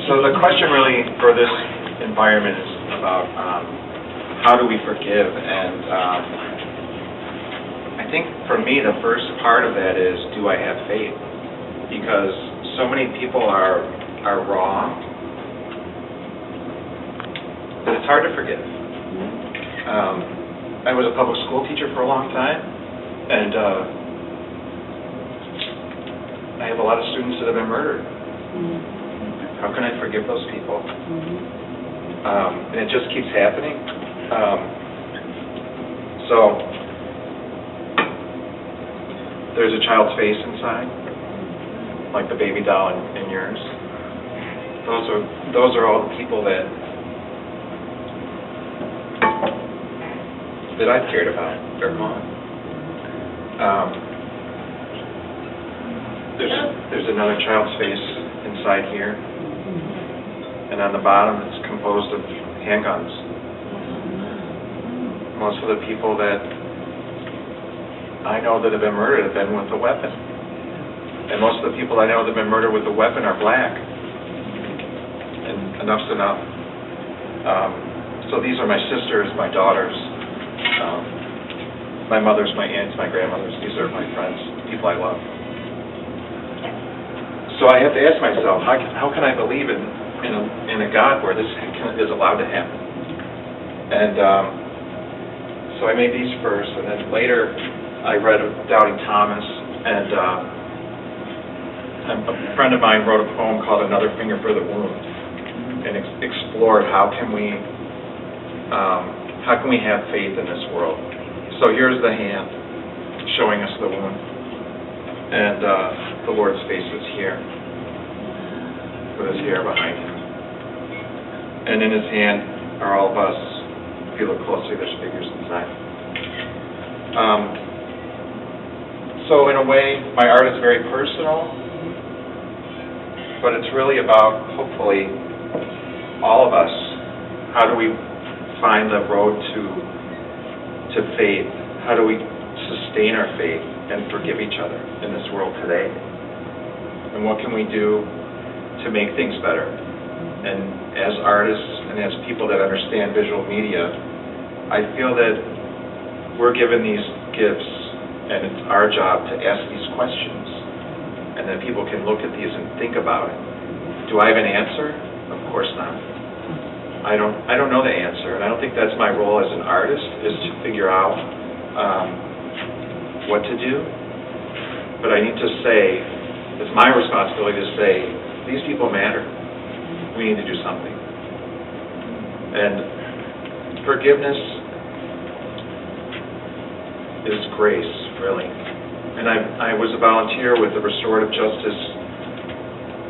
So the question really for this environment is about how do we forgive, and I think for me the first part of that is, do I have faith? Because so many people are wrong that it's hard to forgive. I was a public school teacher for a long time, and I have a lot of students that have been murdered. How can I forgive those people? And it just keeps happening. So there's a child's face inside, like the baby doll in yours. Those are all the people that I've cared about. They're gone. There's another child's face inside here, and on the bottom it's composed of handguns. Most of the people that I know that have been murdered have been with a weapon, and most of the people I know that have been murdered with a weapon are black. And enough's enough. So these are my sisters, my daughters, my mothers, my aunts, my grandmothers. These are my friends, people I love. So I have to ask myself, how can I believe in a God where this is allowed to happen? And so I made these first, and then later I read Doubting Thomas, and a friend of mine wrote a poem called Another Finger for the Wound, and explored how can we have faith in this world. So here's the hand showing us the wound, and the Lord's face is here, with his hair behind him. And in his hand are all of us. If you look closely, there's figures inside. So in a way, my art is very personal, but it's really about, hopefully, all of us. How do we find the road to faith? How do we sustain our faith and forgive each other in this world today? And what can we do to make things better? And as artists and as people that understand visual media, I feel that we're given these gifts, and it's our job to ask these questions, and then people can look at these and think about it. Do I have an answer? Of course not. I don't know the answer, and I don't think that's my role as an artist, is to figure out what to do. But I need to say, it's my responsibility to say, these people matter. We need to do something. And forgiveness is grace, really. And I was a volunteer with the Restorative Justice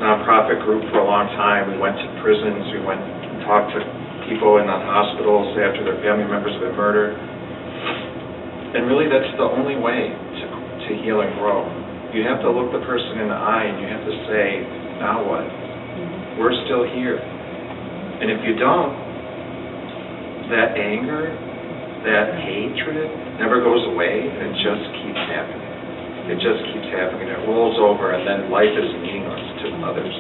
nonprofit group for a long time. We went to prisons, we went and talked to people in the hospitals after their family members have been murdered. And really that's the only way to heal and grow. You have to look the person in the eye and you have to say, now what? We're still here. And if you don't, that anger, that hatred never goes away, and it just keeps happening. It just keeps happening. It rolls over, and then life is meaningless to others.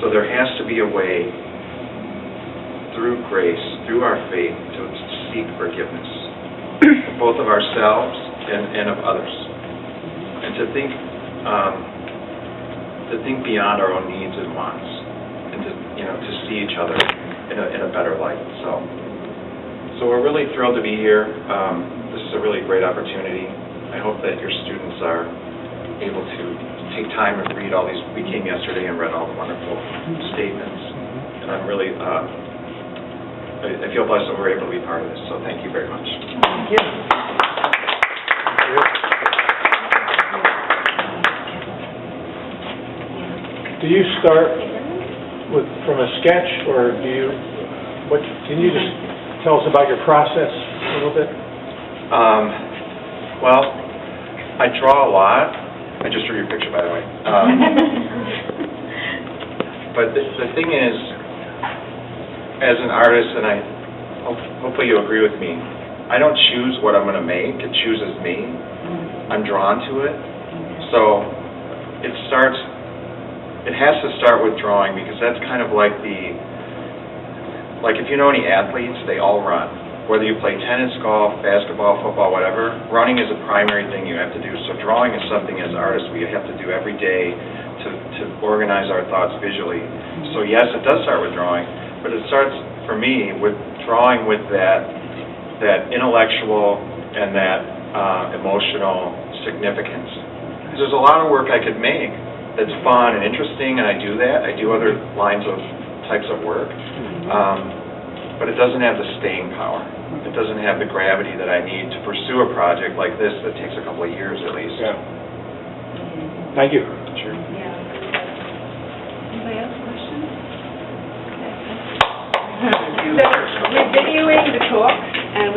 So there has to be a way, through grace, through our faith, to seek forgiveness, both of ourselves and of others, and to think beyond our own needs and wants, and to see each other in a better light. So we're really thrilled to be here. This is a really great opportunity. I hope that your students are able to take time and read all these. We came yesterday and read all the wonderful statements, and I'm really, I feel blessed that we're able to be part of this, so thank you very much. Thank you. Do you start from a sketch, or can you just tell us about your process a little bit? Well, I draw a lot. I just drew your picture, by the way. But the thing is, as an artist, and hopefully you agree with me, I don't choose what I'm going to make. It chooses me. I'm drawn to it. So it it has to start with drawing, because that's kind of like like if you know any athletes, they all run. Whether you play tennis, golf, basketball, football, whatever, running is a primary thing you have to do. So drawing is something as artists we have to do every day to organize our thoughts visually. So yes, it does start with drawing, but it starts, for me, with drawing with that intellectual and that emotional significance. Because there's a lot of work I could make that's fun and interesting, and I do that. I do other types of work. But it doesn't have the staying power. It doesn't have the gravity that I need to pursue a project like this that takes a couple of years at least. Yeah. Thank you. Sure. Anybody else questions? So we're videoing the talk, and we